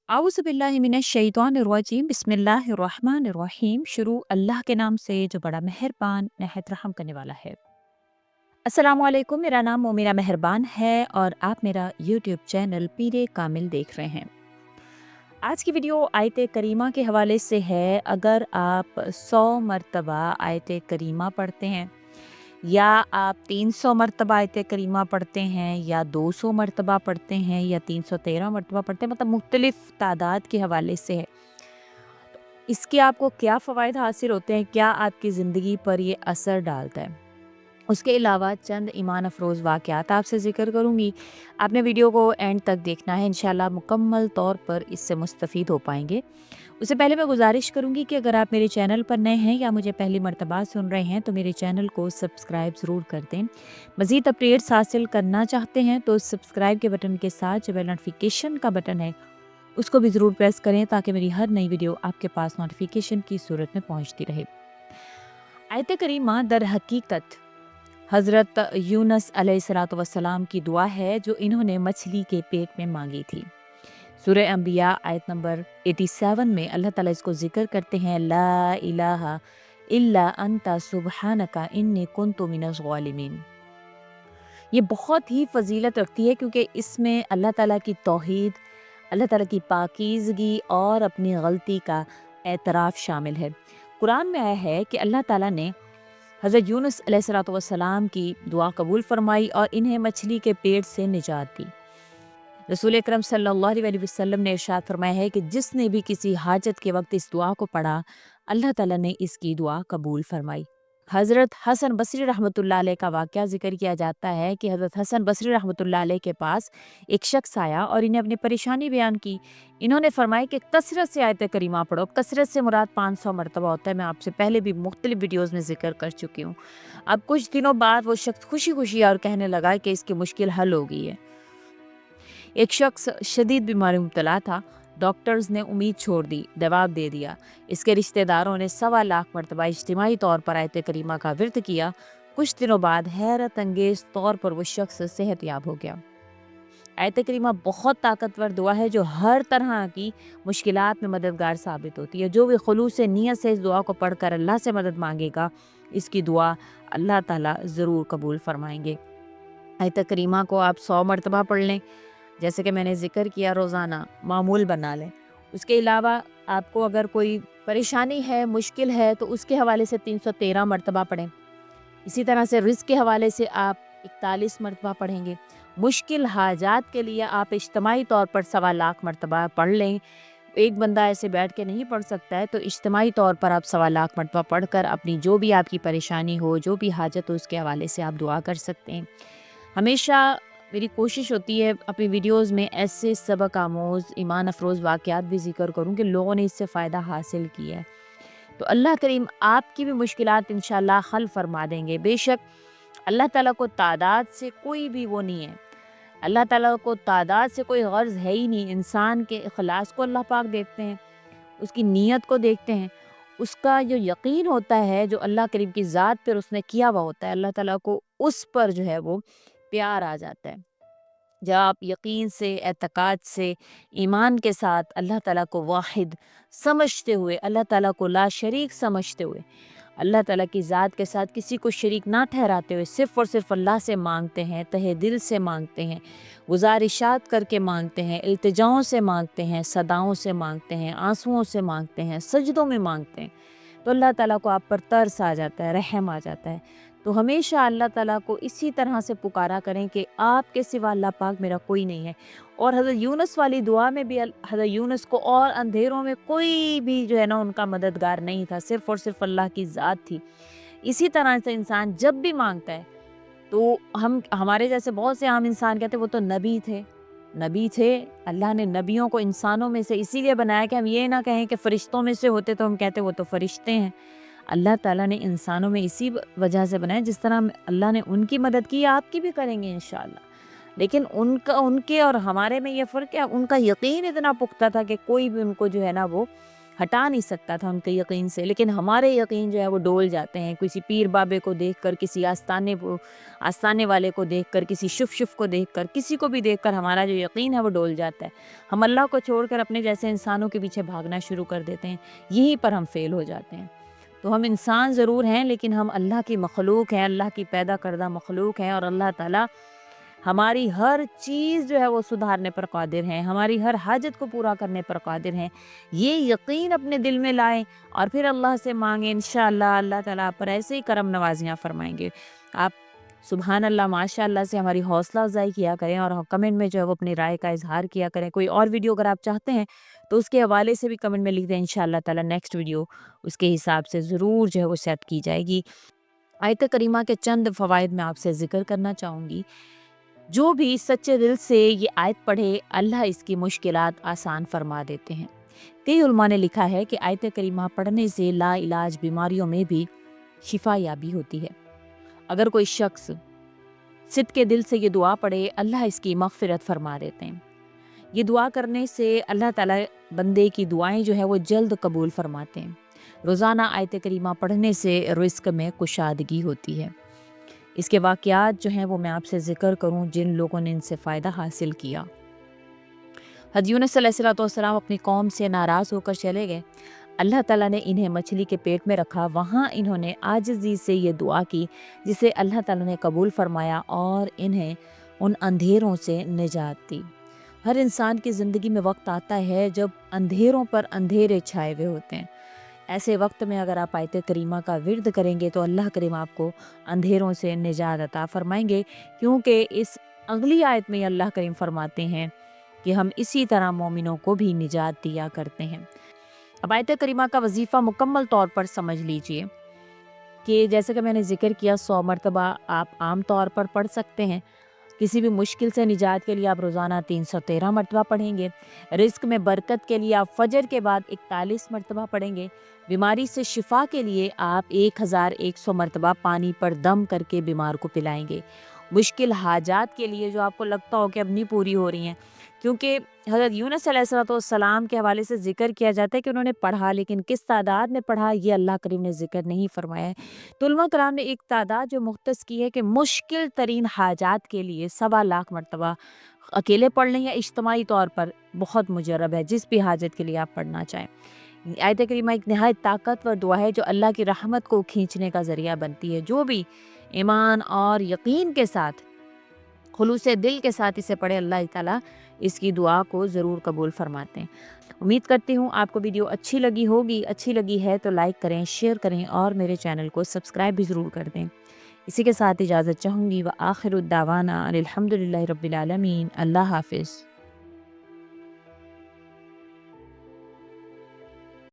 आउज़ुबिल्लाहिमिनश्शैतानिर्रजीम बिस्मिल्लाहिर्रहमानिर्रहीम। शुरू अल्लाह के नाम से जो बड़ा मेहरबान नहायत रहम करने वाला है। अस्सलामु अलैकुम, मेरा नाम मोमिना मेहरबान है और आप मेरा यूट्यूब चैनल पीरे कामिल देख रहे हैं। आज की वीडियो आयत करीमा के हवाले से है। अगर आप 100 मरतबा आयत करीमा पढ़ते हैं या आप 300 मरतबा आयत करीमा पढ़ते हैं या 200 मरतबा पढ़ते हैं या 313 मरतबा पढ़ते हैं, मतलब मुख्तलिफ तादाद के हवाले से है, इसके आपको क्या फ़वाइद हासिल होते हैं, क्या आपकी ज़िंदगी पर ये असर डालता है। उसके अलावा चंद ईमान अफरोज़ वाक़यात आपसे ज़िक्र करूँगी। आपने वीडियो को एंड तक देखना है, इंशाल्लाह मुकम्मल तौर पर इससे मुस्तफ़ीद हो पाएंगे। उससे पहले मैं गुजारिश करूँगी कि अगर आप मेरे चैनल पर नए हैं या मुझे पहली मर्तबा सुन रहे हैं तो मेरे चैनल को सब्सक्राइब ज़रूर कर दें। मज़ीद अपडेट्स हासिल करना चाहते हैं तो सब्सक्राइब के बटन के साथ जो बेल नोटिफिकेशन का बटन है उसको भी ज़रूर प्रेस करें ताकि मेरी हर नई वीडियो आपके पास नोटिफिकेशन की सूरत में पहुँचती रहे। आयत करीमा दर हकीकत हज़रत यूनुस अलैहिस्सलातु वस्सलाम की दुआ है जो इन्होंने मछली के पेट में मांगी थी। सूरह अंबिया आयत नंबर 87 में अल्लाह ताला इसको ज़िक्र करते हैं, ला इलाहा इल्ला अंता सुब्हानका इन्नी कुन्तु मिनज़ ज़ालिमीन। ये बहुत ही फ़जीलत रखती है क्योंकि इसमें अल्लाह ताला की तौहीद, अल्लाह ताला की पाकीज़गी और अपनी गलती का एतराफ़ शामिल है। कुरान में आया है कि अल्लाह ताला ने हज़रत यूनुस अलैहिस्सलातु वस्सलाम की दुआ कबूल फरमाई और इन्हें मछली के पेट से निजात दी। रसूल अकरम सल्लल्लाहु अलैहि वसल्लम ने इरशाद फरमाया है कि जिसने भी किसी हाजत के वक्त इस दुआ को पढ़ा, अल्लाह ताला ने इसकी दुआ कबूल फरमाई। हज़रत हसन बसरी रहमतुल्लाह अलैह का वाक़या ज़िक्र किया जाता है कि हज़रत हसन बसरी रहमतुल्लाह अलैह के पास एक शख्स आया और इन्हें अपनी परेशानी बयान की। इन्होंने फरमाया कि कसरत से आयत करीमा पढ़ो। कसरत से मुराद 500 मरतबा होता है। मैं आपसे पहले भी मुख्तलिफ वीडियोज़ में ज़िक्र कर चुकी हूँ। अब कुछ दिनों बाद वो शख्स खुशी खुशी और कहने लगा कि इसकी मुश्किल हल हो गई है। एक शख्स शदीद बीमारी में मुब्तला था। डॉक्टर्स ने उम्मीद छोड़ दी, जवाब दे दिया। इसके रिश्तेदारों ने 1.25 लाख मरतबा इज्तिमाई तौर पर आयत करीमा का विर्द किया। कुछ दिनों बाद हैरत अंगेज़ तौर पर वो शख्स सेहतयाब हो गया। आयत करीमा बहुत ताकतवर दुआ है जो हर तरह की मुश्किलात में मददगार साबित होती है। जो भी खुलूस नीयत से इस दुआ को पढ़कर अल्लाह से मदद मांगेगा, इसकी दुआ अल्लाह ताला ज़रूर कबूल फरमाएंगे। आयत करीमा को आप 100 मरतबा पढ़ लें, जैसे कि मैंने ज़िक्र किया, रोज़ाना मामूल बना लें। उसके अलावा आपको अगर कोई परेशानी है, मुश्किल है, तो उसके हवाले से 313 मरतबा पढ़ें। इसी तरह से रिज़्क़ के हवाले से आप 41 मरतबा पढ़ेंगे। मुश्किल हाजात के लिए आप इज्तिमाई तौर पर 1.25 लाख मरतबा पढ़ लें। एक बंदा ऐसे बैठ के नहीं पढ़ सकता है, तो इज्तिमाई तौर पर आप 1.25 मरतबा पढ़कर अपनी जो भी आपकी परेशानी हो, जो भी हाजत हो, उसके हवाले से आप दुआ कर सकते हैं। हमेशा मेरी कोशिश होती है अपनी वीडियोस में ऐसे सबक आमोज़ ईमान अफरोज़ वाक़यात भी ज़िक्र करूँ कि लोगों ने इससे फ़ायदा हासिल किया है। तो अल्लाह करीम आपकी भी मुश्किलात इंशाअल्लाह हल फरमा देंगे। बेशक अल्लाह ताला को तादाद से कोई भी वो नहीं है। अल्लाह ताला को तादाद से कोई गर्ज़ है ही नहीं। इंसान के इखलास को अल्लाह पाक देखते हैं, उसकी नीयत को देखते हैं, उसका जो यकीन होता है, जो अल्लाह करीम की ज़ात पर उसने किया हुआ होता है, अल्लाह ताला को उस पर जो है वो प्यार आ जाता है। जब आप यकीन से, एतक़ाद से, ईमान के साथ अल्लाह ताला को वाहिद समझते हुए, अल्लाह ताला को ला शरीक समझते हुए, अल्लाह ताला की ज़ात के साथ किसी को शरीक ना ठहराते हुए सिर्फ़ और सिर्फ़ अल्लाह से मांगते हैं, तहे दिल से मांगते हैं, गुज़ारिशात करके मांगते हैं, इल्तिजाओं से मांगते हैं, सदाओं से मांगते हैं, आंसुओं से मांगते हैं, सजदों में मांगते हैं, तो अल्लाह ताला को आप पर तरस आ जाता है, रहम आ जाता है। तो हमेशा अल्लाह ताला को इसी तरह से पुकारा करें कि आपके सिवा अल्लाह पाक मेरा कोई नहीं है। और हज़रत यूनुस वाली दुआ में भी हज़रत यूनुस को और अंधेरों में कोई भी जो है ना उनका मददगार नहीं था, सिर्फ़ और सिर्फ़ अल्लाह की ज़ात थी। इसी तरह से इंसान जब भी मांगता है तो हम हमारे जैसे बहुत से आम इंसान कहते हैं वो तो नबी थे। नबी थे, अल्लाह ने नबियों को इंसानों में से इसीलिए बनाया कि हम ये ना कहें कि फ़रिश्तों में से होते तो हम कहते वो तो फ़रिश्ते हैं। अल्लाह ताला ने इंसानों में इसी वजह से बनाया, जिस तरह अल्लाह ने उनकी मदद की आपकी भी करेंगे इंशाअल्लाह। लेकिन उनका उनके और हमारे में ये फ़र्क है, उनका यकीन इतना पुख्ता था कि कोई भी उनको जो है ना वो ہٹا نہیں سکتا تھا ان کے یقین سے، لیکن ہمارے یقین جو ہے وہ ڈول جاتے ہیں، کسی پیر بابے کو دیکھ کر، کسی آستانے والے کو دیکھ کر، کسی شف کو دیکھ کر، کسی کو بھی دیکھ کر ہمارا جو یقین ہے وہ ڈول جاتا ہے، ہم اللہ کو چھوڑ کر اپنے جیسے انسانوں کے پیچھے بھاگنا شروع کر دیتے ہیں، یہیں پر ہم فیل ہو جاتے ہیں۔ تو ہم انسان ضرور ہیں لیکن ہم اللہ کی مخلوق ہیں، اللہ کی پیدا کردہ مخلوق ہیں، اور اللہ تعالیٰ ہماری ہر چیز جو ہے وہ سدھارنے پر قادر ہیں، ہماری ہر حاجت کو پورا کرنے پر قادر ہیں۔ یہ یقین اپنے دل میں لائیں اور پھر اللہ سے مانگیں، انشاءاللہ اللہ تعالیٰ آپ پر ایسے ہی کرم نوازیاں فرمائیں گے۔ آپ سبحان اللہ ماشاء اللہ سے ہماری حوصلہ افزائی کیا کریں، اور کمنٹ میں جو ہے وہ اپنی رائے کا اظہار کیا کریں۔ کوئی اور ویڈیو اگر آپ چاہتے ہیں تو اس کے حوالے سے بھی کمنٹ میں لکھ دیں، انشاءاللہ تعالیٰ نیکسٹ ویڈیو اس کے حساب سے ضرور جو ہے وہ سیٹ کی جائے گی۔ آیت کریمہ کے چند فوائد میں آپ سے ذکر کرنا چاہوں گی۔ جو بھی سچے دل سے یہ آیت پڑھے، اللہ اس کی مشکلات آسان فرما دیتے ہیں۔ کئی علماء نے لکھا ہے کہ آیت کریمہ پڑھنے سے لا علاج بیماریوں میں بھی شفا یابی ہوتی ہے۔ اگر کوئی شخص صدق کے دل سے یہ دعا پڑھے، اللہ اس کی مغفرت فرما دیتے ہیں۔ یہ دعا کرنے سے اللہ تعالیٰ بندے کی دعائیں جو ہے وہ جلد قبول فرماتے ہیں۔ روزانہ آیت کریمہ پڑھنے سے رزق میں کشادگی ہوتی ہے۔ اس کے واقعات جو ہیں وہ میں آپ سے ذکر کروں جن لوگوں نے ان سے فائدہ حاصل کیا۔ حضرت یونس علیہ السلام اپنی قوم سے ناراض ہو کر چلے گئے، اللہ تعالیٰ نے انہیں مچھلی کے پیٹ میں رکھا، وہاں انہوں نے عاجزی سے یہ دعا کی جسے اللہ تعالیٰ نے قبول فرمایا اور انہیں ان اندھیروں سے نجات دی۔ ہر انسان کی زندگی میں وقت آتا ہے جب اندھیروں پر اندھیرے چھائے ہوئے ہوتے ہیں۔ ایسے وقت میں اگر آپ آیت کریمہ کا ورد کریں گے تو اللہ کریم آپ کو اندھیروں سے نجات عطا فرمائیں گے، کیونکہ اس اگلی آیت میں اللہ کریم فرماتے ہیں کہ ہم اسی طرح مومنوں کو بھی نجات دیا کرتے ہیں۔ اب آیت کریمہ کا وظیفہ مکمل طور پر سمجھ لیجئے کہ جیسے کہ میں نے ذکر کیا 100 مرتبہ آپ عام طور پر پڑھ سکتے ہیں۔ کسی بھی مشکل سے نجات کے لیے آپ روزانہ 313 مرتبہ پڑھیں گے۔ رزق میں برکت کے لیے آپ فجر کے بعد 41 مرتبہ پڑھیں گے۔ بیماری سے شفا کے لیے آپ 1100 مرتبہ پانی پر دم کر کے بیمار کو پلائیں گے۔ مشکل حاجات کے لیے جو آپ کو لگتا ہو کہ اب نہیں پوری ہو رہی ہیں، کیونکہ حضرت یونس علیہ السلام کے حوالے سے ذکر کیا جاتا ہے کہ انہوں نے پڑھا، لیکن کس تعداد میں پڑھا یہ اللہ کریم نے ذکر نہیں فرمایا ہے۔ تو علماء کرام نے ایک تعداد جو مختص کی ہے کہ مشکل ترین حاجات کے لیے 1.25 مرتبہ اکیلے پڑھ لیں یا اجتماعی طور پر بہت مجرب ہے، جس بھی حاجت کے لیے آپ پڑھنا چاہیں۔ آیت کریمہ ایک نہایت طاقتور دعا ہے جو اللہ کی رحمت کو کھینچنے کا ذریعہ بنتی ہے۔ جو بھی ایمان اور یقین کے ساتھ، خلوص دل کے ساتھ اسے پڑھے، اللہ تعالیٰ اس کی دعا کو ضرور قبول فرماتے ہیں۔ امید کرتی ہوں آپ کو ویڈیو اچھی لگی ہوگی، اچھی لگی ہے تو لائک کریں، شیئر کریں اور میرے چینل کو سبسکرائب بھی ضرور کر دیں۔ اسی کے ساتھ اجازت چاہوں گی، وآخر الدعوانا الحمدللہ رب العالمین۔ اللہ حافظ۔